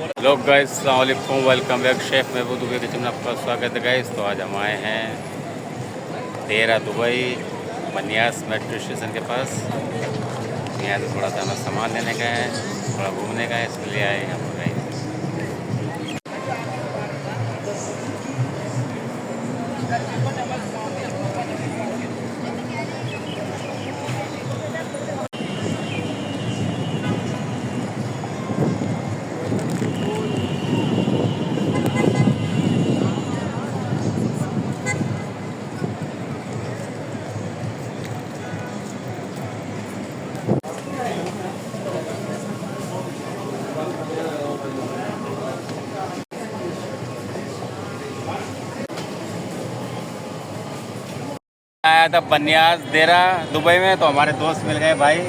Hello guys, अस्सलाम वालेकुम, welcome back chef महबूब Dubai kitchen में आपका स्वागत है गाइस। तो आज हम आए हैं देरा दुबई बनियास मेट्रो स्टेशन के पास। यहाँ से थोड़ा सा हमें सामान लेने का है, थोड़ा घूमने का है, इसलिए आए हैं हम गाइस। आया था बनियास देरा दुबई में, तो हमारे दोस्त मिल गए भाई,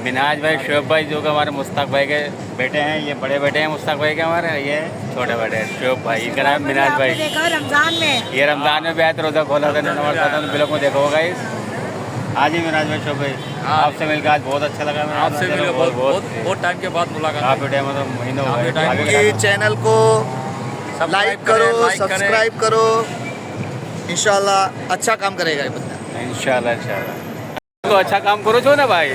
मिनाज भाई, शोएब भाई, जो कि हमारे मुश्ताक भाई के बेटे हैं। ये बड़े बेटे हैं मुश्ताक भाई के हमारे, ये छोटे बेटे हैं शोएब भाई। इनका नाम है मिनाज भाई। देखा रमजान में, ये रमज़ान में भी आए थे, रोज़ा खोला था, नमाज पढ़ा था, बिलों को देखा होगा इस। आज ही मिनाज भाई, शोएब भाई, आपसे मिलकर आज बहुत अच्छा लगा। आपसे मिलकर बहुत टाइम के बाद मुलाकात। काफ़ी टाइम, मतलब महीनों हो गए। ये चैनल को लाइक करो, सब्सक्राइब करो, इंशाल्लाह अच्छा काम करेगा ये बंदा। इंशाल्लाह तो अच्छा काम करो छो ना भाई।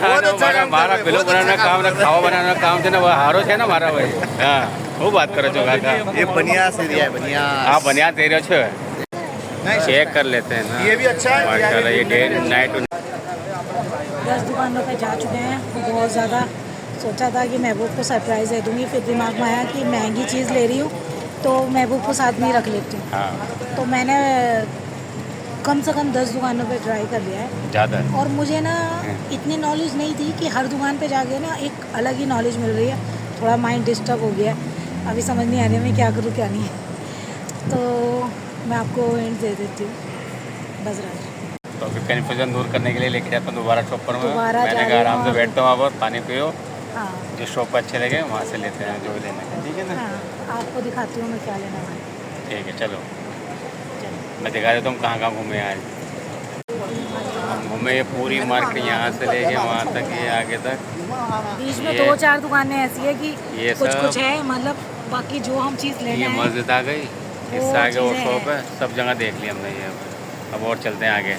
हमारा बिलो बनाना काम ना, खावा बनाना काम थे ना, वो हारो है ना हमारा भाई। हाँ, वो बात करो छो काका। ये बनियास एरिया है, बनियास। आप बनियास दे रहे छो, चेक कर लेते हैं ना। ये भी अच्छा है माशाल्लाह, ये डे नाइट 10 दुकानों पे जा चुके हैं। बहुत ज़्यादा सोचा था कि महबूब को सरप्राइज़ दे दूँगी, फिर दिमाग में आया कि महंगी चीज़ ले रही हूँ तो महबूब को साथ में रख लेती हूँ। हाँ, तो मैंने कम से कम 10 दुकानों पे ट्राई कर लिया है। ज़्यादा और मुझे ना इतनी नॉलेज नहीं थी कि हर दुकान पे जाके ना एक अलग ही नॉलेज मिल रही है। थोड़ा माइंड डिस्टर्ब हो गया है, अभी समझ नहीं आ रही मैं क्या करूँ क्या नहीं है। तो मैं आपको हिंट दे देती हूँ बस राज। तो फिर कन्फ्यूजन दूर करने के लिए लेके जाता हूँ दोबारा शॉप पर। दोबारा मैंने जा कहा रही आराम से हूँ। बैठता हूँ, वहाँ पर पानी पियो, हाँ जिस शॉप पर अच्छे लगे वहाँ से लेते हैं जो भी लेना है, ठीक है ना। हाँ, आपको दिखाती हूँ मैं क्या लेने वाली हूँ। ठीक है, चलो मैं दिखा देता हूँ कहाँ कहाँ घूमे आज। हम घूमे ये पूरी मार्केट, यहाँ से लेके वहाँ तक, ये आगे तक। बीच में ये- 2-4 दुकानें ऐसी है कि ये कुछ सब- कुछ है, मतलब बाकी जो हम चीज़ लेना ये है मस्जिद आ गई, वो इससे आगे वो चीज़ें शॉप हैं। है, सब जगह देख ली हमने ये। अब और चलते हैं आगे।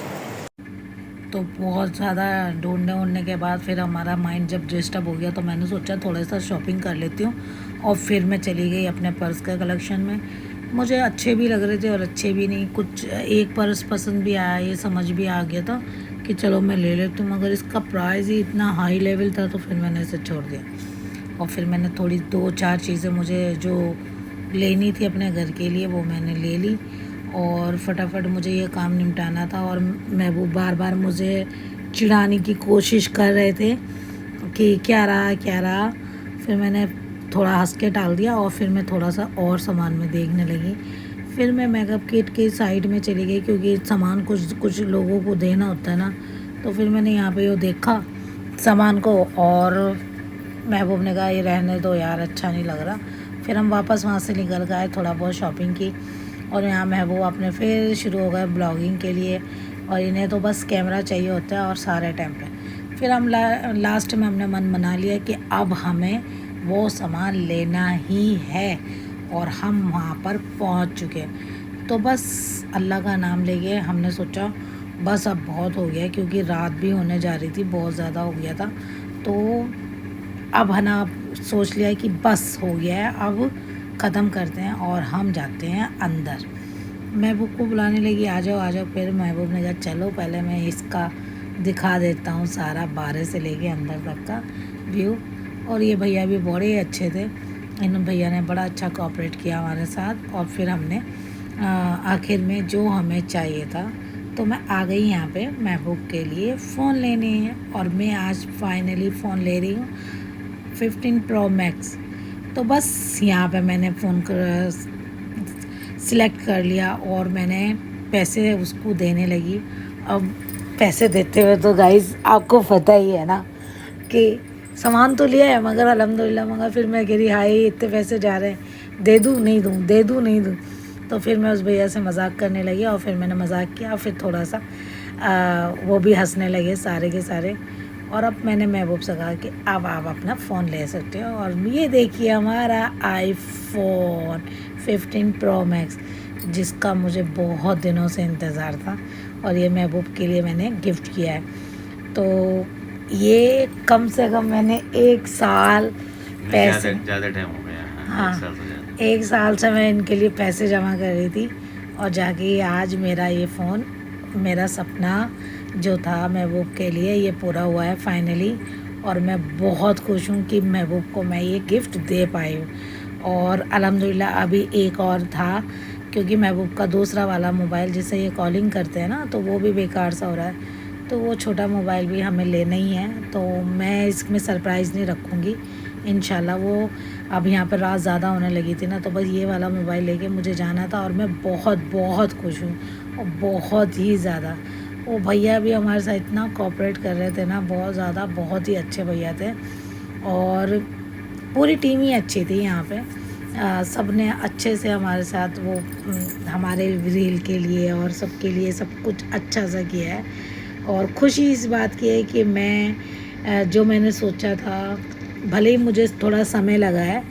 तो बहुत ज़्यादा ढूंढने के बाद फिर हमारा माइंड जब डिस्टर्ब हो गया तो मैंने सोचा थोड़ा सा शॉपिंग कर लेती हूँ। और फिर मैं चली गई अपने पर्स के कलेक्शन में। मुझे अच्छे भी लग रहे थे और अच्छे भी नहीं, कुछ एक पर्स पसंद भी आया, ये समझ भी आ गया था कि चलो मैं ले लेती हूँ, मगर इसका प्राइस ही इतना हाई लेवल था तो फिर मैंने इसे छोड़ दिया। और फिर मैंने थोड़ी 2-4 चीज़ें मुझे जो लेनी थी अपने घर के लिए वो मैंने ले ली, और फटाफट मुझे ये काम निपटाना था। और महबूब बार बार मुझे चिढ़ाने की कोशिश कर रहे थे कि क्या रहा क्या रहा। फिर मैंने थोड़ा हंस के टाल दिया और फिर मैं थोड़ा सा और सामान में देखने लगी। फिर मैं मेकअप किट के साइड में चली गई क्योंकि सामान कुछ लोगों को देना होता है ना। तो फिर मैंने यहाँ पे वो देखा सामान को, और महबूब ने कहा ये रहने दो यार, अच्छा नहीं लग रहा। फिर हम वापस वहाँ से निकल गए, थोड़ा बहुत शॉपिंग की, और यहाँ महबूब अपने फिर शुरू हो गए ब्लॉगिंग के लिए। और इन्हें तो बस कैमरा चाहिए होता है और सारे टाइम पे। फिर हम लास्ट में हमने मन बना लिया कि अब हमें वो सामान लेना ही है, और हम वहाँ पर पहुँच चुके। तो बस अल्लाह का नाम लेके हमने सोचा बस अब बहुत हो गया, क्योंकि रात भी होने जा रही थी, बहुत ज़्यादा हो गया था। तो अब है ना, सोच लिया कि बस हो गया है, अब ख़त्म करते हैं और हम जाते हैं अंदर। महबूब को बुलाने लगी, आ जाओ। फिर महबूब ने कहा चलो पहले मैं इसका दिखा देता हूँ सारा, बाहर से लेके अंदर तक का व्यू। और ये भैया भी बड़े अच्छे थे, इन भैया ने बड़ा अच्छा कोऑपरेट किया हमारे साथ। और फिर हमने आखिर में जो हमें चाहिए था, तो मैं आ गई यहाँ पे महबूब के लिए फ़ोन लेने। और मैं आज फाइनली फ़ोन ले रही हूँ 15 Pro Max। तो बस यहाँ पे मैंने फ़ोन सिलेक्ट कर लिया और मैंने पैसे उसको देने लगी। अब पैसे देते हुए तो गाइस आपको पता ही है ना कि सामान तो लिया है, मगर अल्हम्दुलिल्लाह, मगर फिर मैं कह रही हाय इतने पैसे जा रहे हैं, दे दूँ नहीं दूँ, दे दूँ नहीं दूँ। तो फिर मैं उस भैया से मजाक करने लगी, और फिर मैंने मजाक किया, फिर थोड़ा सा वो भी हंसने लगे सारे के सारे। और अब मैंने महबूब से कहा कि अब आप अपना फ़ोन ले सकते हो। और ये देखिए हमारा iPhone 15 Pro Max, जिसका मुझे बहुत दिनों से इंतज़ार था और ये महबूब के लिए मैंने गिफ्ट किया है। तो ये कम से कम मैंने 1 साल पैसे ज़्यादा टाइम हो गया। हाँ, 1 साल से ज़्यादा। 1 साल से मैं इनके लिए पैसे जमा कर रही थी और जाके आज मेरा ये फ़ोन, मेरा सपना जो था महबूब के लिए, ये पूरा हुआ है फाइनली। और मैं बहुत खुश हूँ कि महबूब को मैं ये गिफ्ट दे पाई हूँ। और अल्हम्दुलिल्लाह अभी एक और था, क्योंकि महबूब का दूसरा वाला मोबाइल जिससे ये कॉलिंग करते हैं ना, तो वो भी बेकार सा हो रहा है। तो वो छोटा मोबाइल भी हमें लेना ही है, तो मैं इसमें सरप्राइज़ नहीं रखूँगी इंशाल्लाह। वो अब यहाँ पर रात ज़्यादा होने लगी थी ना, तो बस ये वाला मोबाइल लेके मुझे जाना था और मैं बहुत बहुत खुश हूँ और बहुत ही ज़्यादा। वो भैया भी हमारे साथ इतना कोऑपरेट कर रहे थे ना, बहुत ज़्यादा, बहुत ही अच्छे भैया थे। और पूरी टीम ही अच्छी थी यहाँ पे, सब ने अच्छे से हमारे साथ वो हमारे रील के लिए और सबके लिए सब कुछ अच्छा सा किया है। और खुशी इस बात की है कि मैं जो मैंने सोचा था, भले ही मुझे थोड़ा समय लगा है,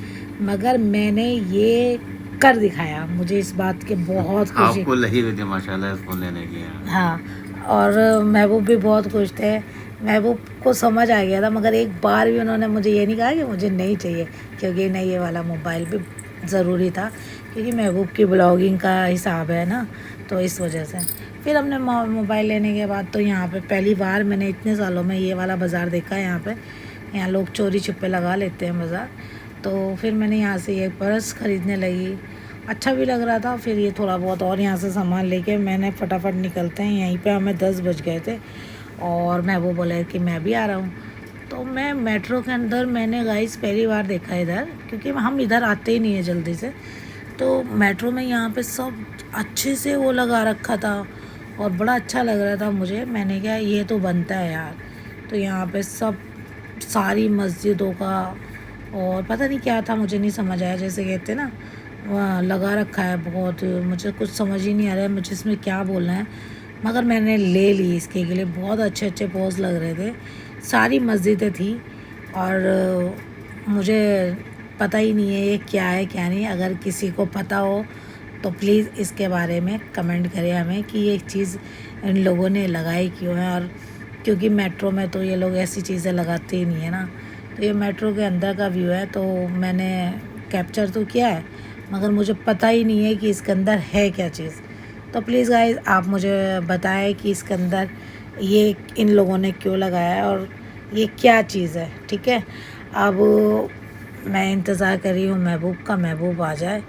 मगर मैंने ये कर दिखाया। मुझे इस बात की बहुत खुशी। आपको लगी हुई थी माशाल्लाह फ़ोन लेने की। हाँ, और महबूब भी बहुत खुश थे। महबूब को समझ आ गया था, मगर एक बार भी उन्होंने मुझे ये नहीं कहा कि मुझे नहीं चाहिए, क्योंकि नहीं, ये वाला मोबाइल भी ज़रूरी था, क्योंकि महबूब की ब्लॉगिंग का हिसाब है ना, तो इस वजह से। फिर हमने मोबाइल लेने के बाद तो यहाँ पे पहली बार मैंने इतने सालों में ये वाला बाज़ार देखा है। यहाँ लोग चोरी छुपे लगा लेते हैं बाज़ार। तो फिर मैंने यहाँ से ये पर्स ख़रीदने लगी, अच्छा भी लग रहा था। फिर ये थोड़ा बहुत और यहाँ से सामान लेके मैंने फटाफट निकलते हैं। यहीं पे हमें 10 बज गए थे और महबूब बोला कि मैं भी आ रहा हूँ। तो मैं मेट्रो के अंदर, मैंने गाइस पहली बार देखा इधर, क्योंकि हम इधर आते ही नहीं है जल्दी से। तो मेट्रो में यहाँ पे सब अच्छे से वो लगा रखा था और बड़ा अच्छा लग रहा था मुझे। मैंने कहा ये तो बनता है यार। तो यहाँ पे सब सारी मस्जिदों का और पता नहीं क्या था, मुझे नहीं समझ आया, जैसे कहते ना वहाँ लगा रखा है बहुत। मुझे कुछ समझ ही नहीं आ रहा है मुझे इसमें क्या बोलना है, मगर मैंने ले ली इसके लिए। बहुत अच्छे अच्छे पोज लग रहे थे, सारी मस्जिदें थी। और मुझे पता ही नहीं है ये क्या है क्या नहीं। अगर किसी को पता हो तो प्लीज़ इसके बारे में कमेंट करें हमें कि ये चीज़ इन लोगों ने लगाई क्यों है। और क्योंकि मेट्रो में तो ये लोग ऐसी चीज़ें लगाते ही नहीं है ना। तो ये मेट्रो के अंदर का व्यू है, तो मैंने कैप्चर तो किया है, मगर मुझे पता ही नहीं है कि इसके अंदर है क्या चीज़। तो प्लीज़ गाइस आप मुझे बताएं कि इसके अंदर ये इन लोगों ने क्यों लगाया है और ये क्या चीज़ है, ठीक है। अब मैं इंतज़ार कर रही हूँ महबूब का, महबूब आ जाए।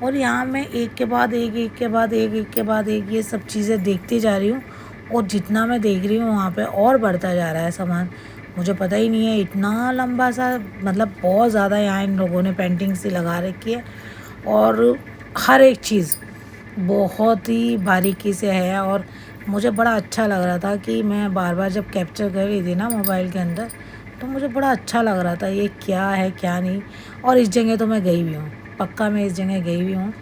और यहाँ मैं एक के बाद एक, एक के बाद एक, एक के बाद एक ये सब चीज़ें देखती जा रही हूँ। और जितना मैं देख रही हूँ वहाँ पे और बढ़ता जा रहा है सामान। मुझे पता ही नहीं है, इतना लंबा सा, मतलब बहुत ज़्यादा यहाँ इन लोगों ने पेंटिंग सी लगा रखी है। और हर एक चीज़ बहुत ही बारीकी से है। और मुझे बड़ा अच्छा लग रहा था कि मैं बार बार जब कैप्चर कर रही थी ना मोबाइल के अंदर, तो मुझे बड़ा अच्छा लग रहा था ये क्या है क्या नहीं। और इस जगह तो मैं गई हुई हूँ, पक्का मैं इस जगह गई हुई हूँ।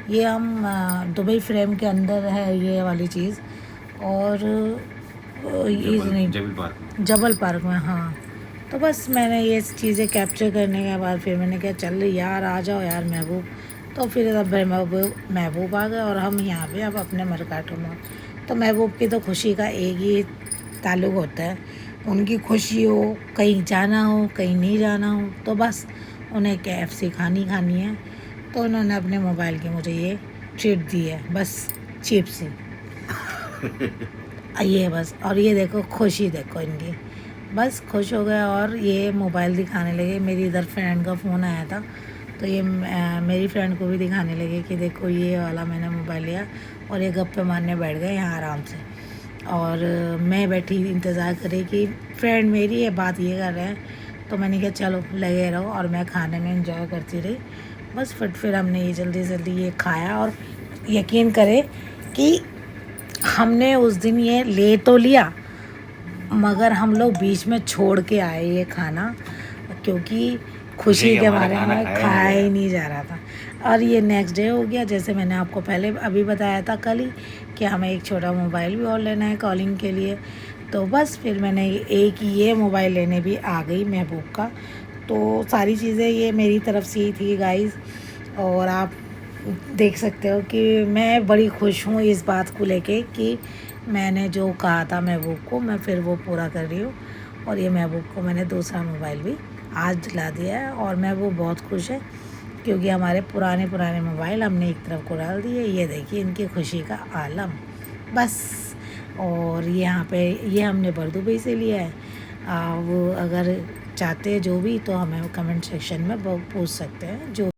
ये हम दुबई फ्रेम के अंदर है ये वाली चीज़। और ये जबल पार्क में, हाँ। तो बस मैंने ये चीज़ें कैप्चर करने के बाद फिर मैंने कहा चल यार आ जाओ यार महबूब। तो फिर अब महबूब आ गए और हम यहाँ पे अब अपने मरकाटो में। तो महबूब की तो खुशी का एक ही ताल्लुक़ होता है, उनकी खुशी हो, कहीं जाना हो कहीं नहीं जाना हो, तो बस उन्हें KFC खानी है। तो उन्होंने अपने मोबाइल की मुझे ये ट्रीट दी है, बस चिप सी ये बस। और ये देखो खुशी, देखो इनकी, बस खुश हो गए और ये मोबाइल दिखाने लगे। मेरी इधर फ्रेंड का फ़ोन आया था, तो ये मेरी फ्रेंड को भी दिखाने लगे कि देखो ये वाला मैंने मोबाइल लिया। और ये गप्पे मारने बैठ गए यहाँ आराम से। और मैं बैठी इंतज़ार करी कि फ्रेंड मेरी है, बात ये कर रहे हैं। तो मैंने कहा चलो लगे रहो, और मैं खाने में इंजॉय करती रही बस। फिर हमने ये जल्दी जल्दी ये खाया। और यकीन करें कि हमने उस दिन ये ले तो लिया, मगर हम लोग बीच में छोड़ के आए ये खाना, क्योंकि खुशी के बारे में खाया ही नहीं जा रहा था। और ये नेक्स्ट डे हो गया, जैसे मैंने आपको पहले अभी बताया था कल ही, कि हमें एक छोटा मोबाइल भी और लेना है कॉलिंग के लिए। तो बस फिर मैंने एक ये मोबाइल लेने भी आ गई महबूब का। तो सारी चीज़ें ये मेरी तरफ से ही थी गाइस, और आप देख सकते हो कि मैं बड़ी खुश हूँ इस बात को लेके कि मैंने जो कहा था महबूब को, मैं फिर वो पूरा कर रही हूँ। और ये महबूब को मैंने दूसरा मोबाइल भी आज दिला दिया है, और महबूब बहुत खुश है क्योंकि हमारे पुराने मोबाइल हमने एक तरफ को डाल दिए। ये देखिए इनकी खुशी का आलम बस। और यहाँ पे ये हमने बरदुबई से लिया है। वो अगर चाहते हैं जो भी, तो हमें कमेंट सेक्शन में पूछ सकते हैं जो